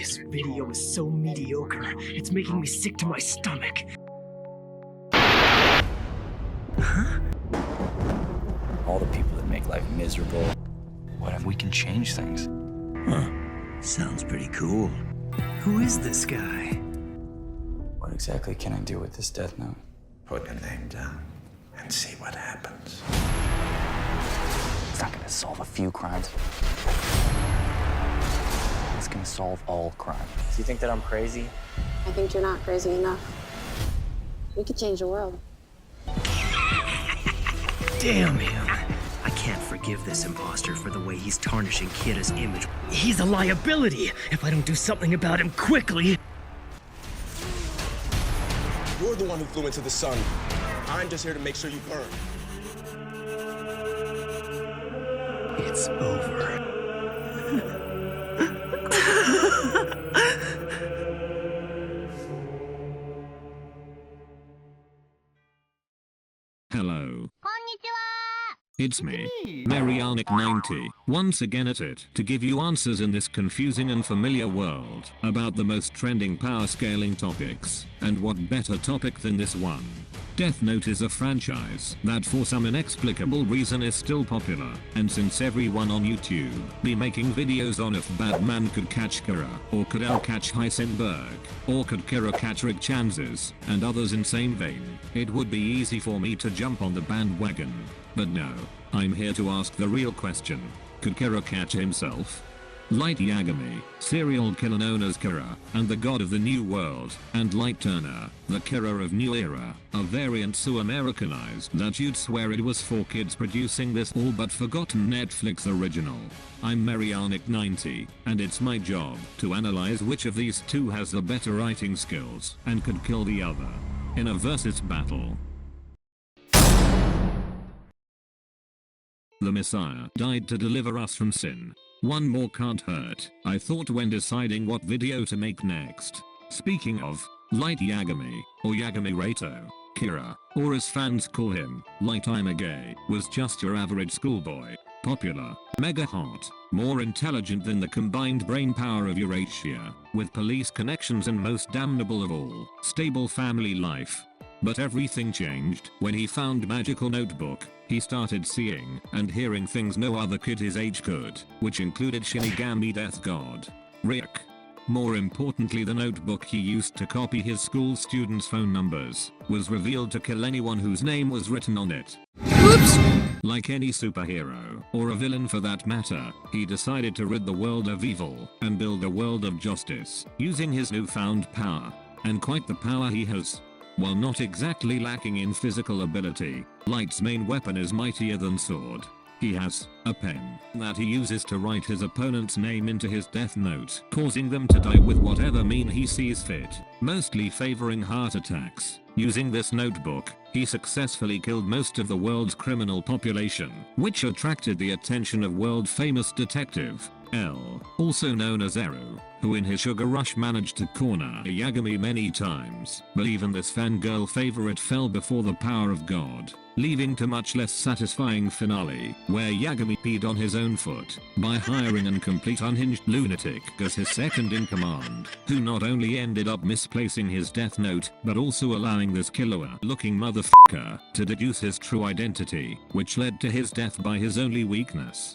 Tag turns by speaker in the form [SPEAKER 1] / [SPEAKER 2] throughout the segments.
[SPEAKER 1] This video is so mediocre, it's making me sick to my stomach. Huh?
[SPEAKER 2] All the people that make life miserable. What if we can change things?
[SPEAKER 1] Huh. Sounds pretty cool. Who is this guy?
[SPEAKER 2] What exactly can I do with this death note?
[SPEAKER 3] Put your name down and see what happens.
[SPEAKER 2] It's not gonna solve a few crimes. It's gonna solve all crime. Do you think that I'm crazy?
[SPEAKER 4] I think you're not crazy enough. We could change the world.
[SPEAKER 1] Damn him. I can't forgive this imposter for the way he's tarnishing Kira's image. He's a liability if I don't do something about him quickly.
[SPEAKER 5] You're the one who flew into the sun. I'm just here to make sure you burn.
[SPEAKER 1] It's over.
[SPEAKER 6] Hello. It's me, Marianic90, once again at it, to give you answers in this confusing and familiar world, about the most trending power scaling topics, and what better topic than this one. Death Note is a franchise that for some inexplicable reason is still popular, and since everyone on YouTube be making videos on if Batman could catch Kira, or could L catch Heisenberg, or could Kira catch Rick Chances, and others in same vein, it would be easy for me to jump on the bandwagon. But no, I'm here to ask the real question. Could Kira catch himself? Light Yagami, serial killer known as Kira, and the god of the New World, and Light Turner, the Kira of New Era, a variant so Americanized that you'd swear it was for kids producing this all but forgotten Netflix original. I'm Marianic90, and it's my job to analyze which of these two has the better writing skills and could kill the other in a versus battle. The Messiah died to deliver us from sin. One more can't hurt, I thought when deciding what video to make next. Speaking of, Light Yagami, or Yagami Rato, Kira, or as fans call him, Light I'm a Gay, was just your average schoolboy. Popular, mega hot, more intelligent than the combined brain power of Eurasia, with police connections and most damnable of all, stable family life. But everything changed when he found Magical Notebook. He started seeing and hearing things no other kid his age could, which included Shinigami Death God, Rick. More importantly, the notebook he used to copy his school students' phone numbers was revealed to kill anyone whose name was written on it. Oops! Like any superhero, or a villain for that matter, he decided to rid the world of evil and build a world of justice, using his newfound power. And quite the power he has. While not exactly lacking in physical ability, Light's main weapon is mightier than sword. He has a pen that he uses to write his opponent's name into his death note, causing them to die with whatever mean he sees fit, mostly favoring heart attacks. Using this notebook, he successfully killed most of the world's criminal population, which attracted the attention of world-famous detective L, also known as Eru, who in his sugar rush managed to corner Yagami many times, but even this fangirl favorite fell before the power of God, leaving to much less satisfying finale, where Yagami peed on his own foot, by hiring an complete unhinged lunatic as his second in command, who not only ended up misplacing his death note, but also allowing this killer-looking motherfucker to deduce his true identity, which led to his death by his only weakness.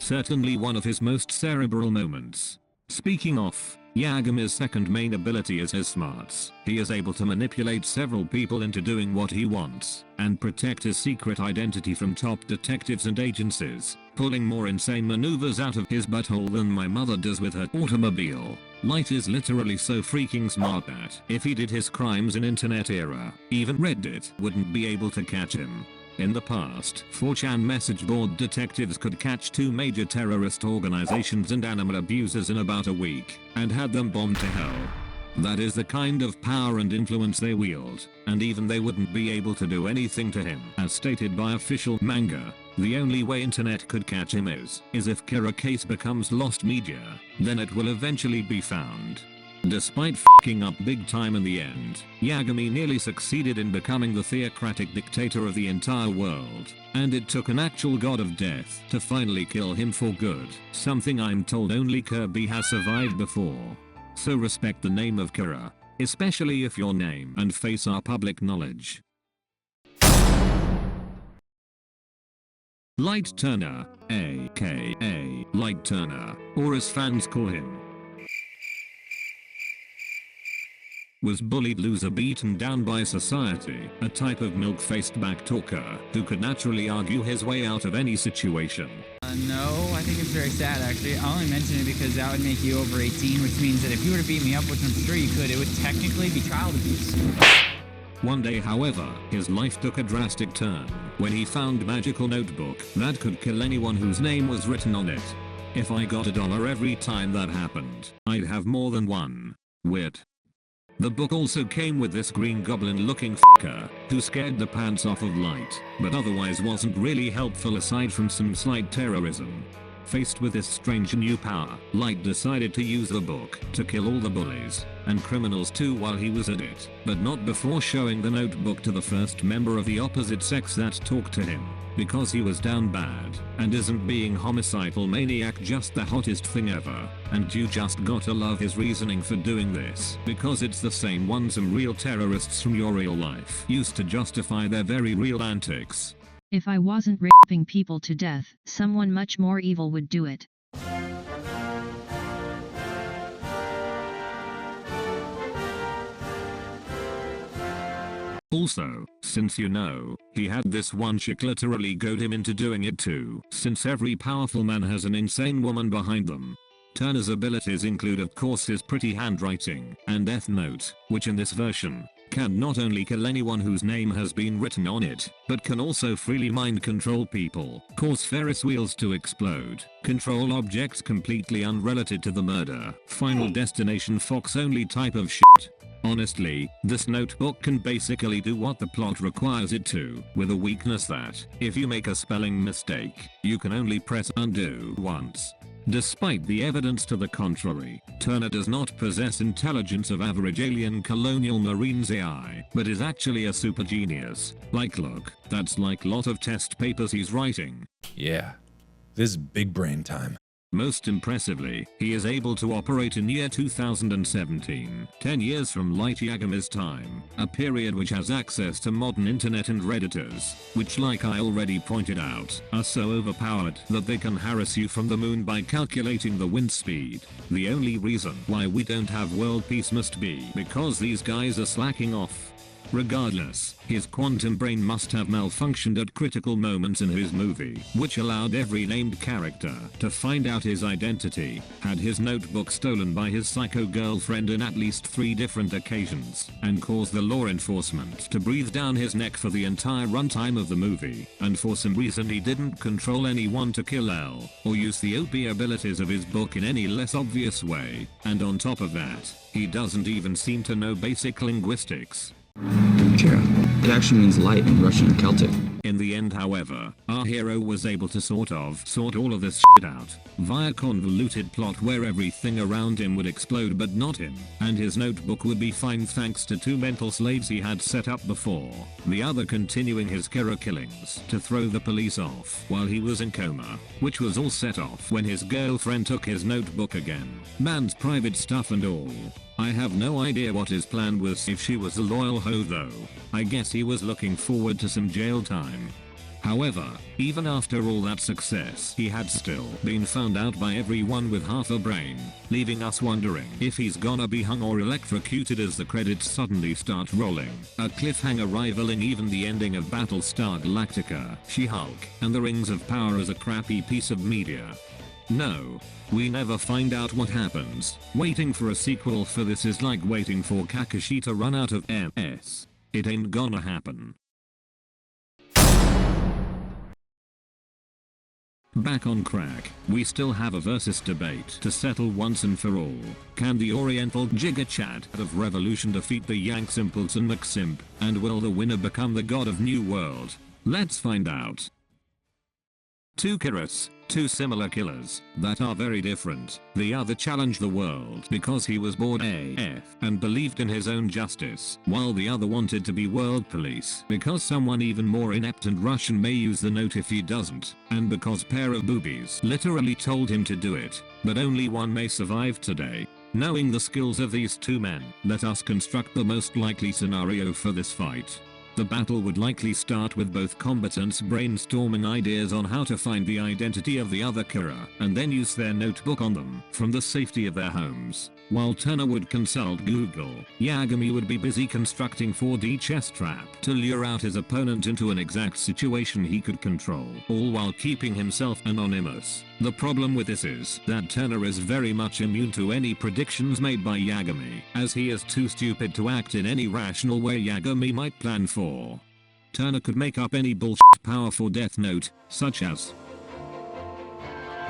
[SPEAKER 6] Certainly one of his most cerebral moments. Speaking of, Yagami's second main ability is his smarts. He is able to manipulate several people into doing what he wants, and protect his secret identity from top detectives and agencies, pulling more insane maneuvers out of his butthole than my mother does with her automobile. Light is literally so freaking smart that if he did his crimes in internet era, even Reddit wouldn't be able to catch him. In the past, 4chan message board detectives could catch 2 major terrorist organizations and animal abusers in about a week, and had them bombed to hell. That is the kind of power and influence they wield, and even they wouldn't be able to do anything to him. As stated by official manga, the only way internet could catch him is if Kira case becomes lost media, then it will eventually be found. Despite f***ing up big time in the end, Yagami nearly succeeded in becoming the theocratic dictator of the entire world, and it took an actual god of death to finally kill him for good, something I'm told only Kirby has survived before. So respect the name of Kira, especially if your name and face are public knowledge. Light Turner, aka Light Turner, or as fans call him, was bullied, loser, beaten down by society, a type of milk-faced backtalker who could naturally argue his way out of any situation.
[SPEAKER 7] No, I think it's very sad actually. I only mention it because that would make you over 18, which means that if you were to beat me up, which I'm sure you could, it would technically be child abuse.
[SPEAKER 6] One day, however, his life took a drastic turn when he found a magical notebook that could kill anyone whose name was written on it. If I got $1 every time that happened, I'd have more than one. Weird. The book also came with this green goblin looking f***er who scared the pants off of Light, but otherwise wasn't really helpful aside from some slight terrorism. Faced with this strange new power, Light decided to use the book to kill all the bullies and criminals too while he was at it, but not before showing the notebook to the first member of the opposite sex that talked to him, because he was down bad, and isn't being homicidal maniac just the hottest thing ever, and you just gotta love his reasoning for doing this, because it's the same one some real terrorists from your real life used to justify their very real antics.
[SPEAKER 8] If I wasn't raping people to death, someone much more evil would do it.
[SPEAKER 6] Also, since you know, he had this one chick literally goad him into doing it too, since every powerful man has an insane woman behind them. Turner's abilities include of course his pretty handwriting and Death Note, which in this version, can not only kill anyone whose name has been written on it, but can also freely mind control people, cause Ferris wheels to explode, control objects completely unrelated to the murder, Final Destination Fox only type of shit. Honestly, this notebook can basically do what the plot requires it to, with a weakness that, if you make a spelling mistake, you can only press undo once. Despite the evidence to the contrary, Turner does not possess intelligence of average alien colonial marines AI, but is actually a super genius. Like look, that's like lot of test papers he's writing.
[SPEAKER 9] Yeah, this is big brain time.
[SPEAKER 6] Most impressively, he is able to operate in year 2017, 10 years from Light Yagami's time, a period which has access to modern internet and redditors, which like I already pointed out, are so overpowered that they can harass you from the moon by calculating the wind speed. The only reason why we don't have world peace must be because these guys are slacking off. Regardless, his quantum brain must have malfunctioned at critical moments in his movie, which allowed every named character to find out his identity, had his notebook stolen by his psycho girlfriend in at least 3 different occasions, and caused the law enforcement to breathe down his neck for the entire runtime of the movie, and for some reason he didn't control anyone to kill L, or use the OP abilities of his book in any less obvious way, and on top of that, he doesn't even seem to know basic linguistics.
[SPEAKER 2] Kira. It actually means light in Russian and Celtic.
[SPEAKER 6] In the end, however, our hero was able to sort all of this shit out via convoluted plot where everything around him would explode but not him, and his notebook would be fine thanks to 2 mental slaves he had set up before, the other continuing his Kira killings to throw the police off while he was in coma, which was all set off when his girlfriend took his notebook again. Man's private stuff and all. I have no idea what his plan was if she was a loyal hoe though. I guess he was looking forward to some jail time. However, even after all that success, he had still been found out by everyone with half a brain, leaving us wondering if he's gonna be hung or electrocuted as the credits suddenly start rolling, a cliffhanger rivaling even the ending of Battlestar Galactica, She-Hulk, and the Rings of Power as a crappy piece of media. No, we never find out what happens. Waiting for a sequel for this is like waiting for Kakashi to run out of MS. It ain't gonna happen. Back on crack, we still have a versus debate to settle once and for all. Can the Oriental Giga Chad of Revolution defeat the Yank Simpleton McSimp, and will the winner become the god of New World? Let's find out. Two Kiras, two similar killers, that are very different. The other challenged the world because he was bored AF and believed in his own justice, while the other wanted to be world police because someone even more inept and Russian may use the note if he doesn't, and because pair of boobies literally told him to do it. But only one may survive today. Knowing the skills of these two men, let us construct the most likely scenario for this fight. The battle would likely start with both combatants brainstorming ideas on how to find the identity of the other Kira, and then use their notebook on them from the safety of their homes. While Turner would consult Google, Yagami would be busy constructing 4D chess trap to lure out his opponent into an exact situation he could control, all while keeping himself anonymous. The problem with this is that Turner is very much immune to any predictions made by Yagami, as he is too stupid to act in any rational way Yagami might plan for. Turner could make up any bullshit powerful death note, such as,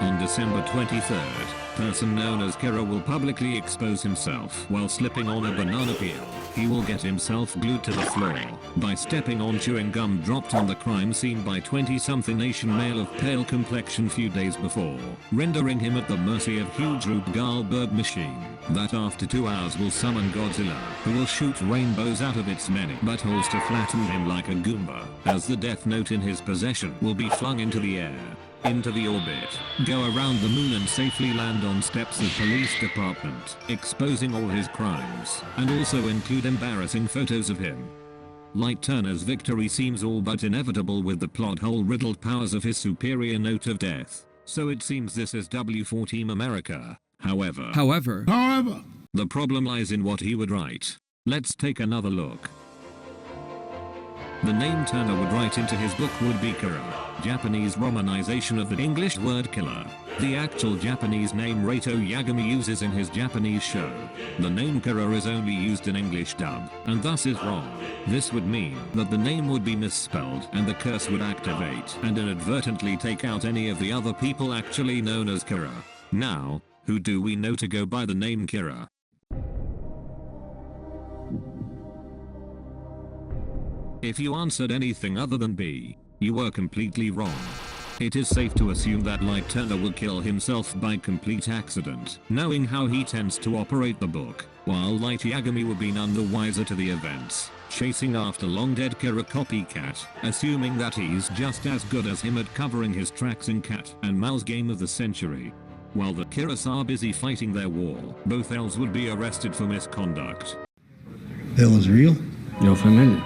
[SPEAKER 6] on December 23rd, person known as Kira will publicly expose himself while slipping on a banana peel. He will get himself glued to the floor by stepping on chewing gum dropped on the crime scene by 20-something Asian male of pale complexion few days before, rendering him at the mercy of huge Rube Goldberg machine that after 2 hours will summon Godzilla, who will shoot rainbows out of its many buttholes to flatten him like a Goomba, as the death note in his possession will be flung into the air, into the orbit, go around the moon and safely land on steps of police department, exposing all his crimes, and also include embarrassing photos of him. Light Turner's victory seems all but inevitable with the plot hole riddled powers of his superior note of death, so it seems this is W4 Team America. However, the problem lies in what he would write. Let's take another look. The name Turner would write into his book would be Kira, Japanese romanization of the English word killer. The actual Japanese name Reito Yagami uses in his Japanese show. The name Kira is only used in English dub, and thus is wrong. This would mean that the name would be misspelled and the curse would activate and inadvertently take out any of the other people actually known as Kira. Now, who do we know to go by the name Kira? If you answered anything other than B, you were completely wrong. It is safe to assume that Light Turner would kill himself by complete accident, knowing how he tends to operate the book, while Light Yagami would be none the wiser to the events, chasing after long-dead Kira copycat, assuming that he's just as good as him at covering his tracks in Cat and Mouse Game of the Century. While the Kiras are busy fighting their war, both elves would be arrested for misconduct.
[SPEAKER 3] That was real?
[SPEAKER 10] Yo, familiar.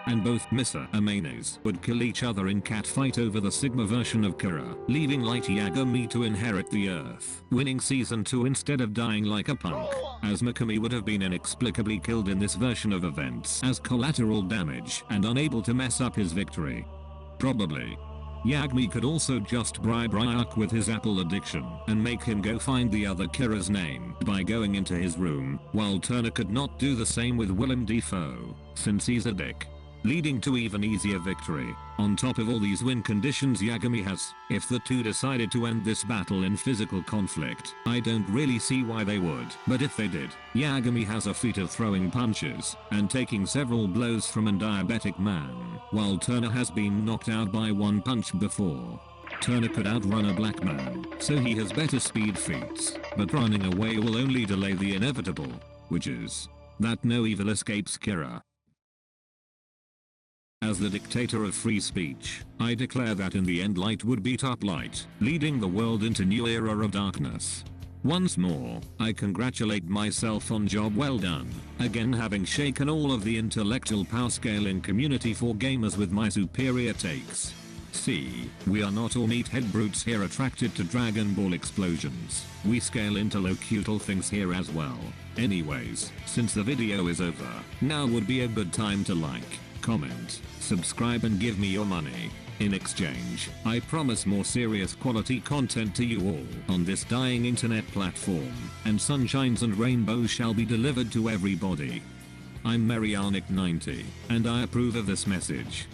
[SPEAKER 6] And both Misa and Mayonnaise would kill each other in cat fight over the Sigma version of Kira, leaving Light Yagami to inherit the Earth, winning season 2 instead of dying like a punk, as Mikami would have been inexplicably killed in this version of events as collateral damage and unable to mess up his victory. Probably. Yagami could also just bribe Ryuk with his apple addiction and make him go find the other Kira's name by going into his room, while Turner could not do the same with Willem Dafoe, since he's a dick, leading to even easier victory. On top of all these win conditions Yagami has, if the two decided to end this battle in physical conflict, I don't really see why they would, but if they did, Yagami has a feat of throwing punches and taking several blows from a diabetic man, while Turner has been knocked out by one punch before. Turner could outrun a black man, so he has better speed feats, but running away will only delay the inevitable, which is that no evil escapes Kira. As the dictator of free speech, I declare that in the end light would beat up light, leading the world into new era of darkness. Once more, I congratulate myself on job well done, again having shaken all of the intellectual power scale in community for gamers with my superior takes. See, we are not all meathead brutes here attracted to Dragon Ball explosions, we scale intellectual things here as well. Anyways, since the video is over, now would be a good time to like, comment, subscribe and give me your money. In exchange, I promise more serious quality content to you all on this dying internet platform, and sunshines and rainbows shall be delivered to everybody. I'm Marianic90, and I approve of this message.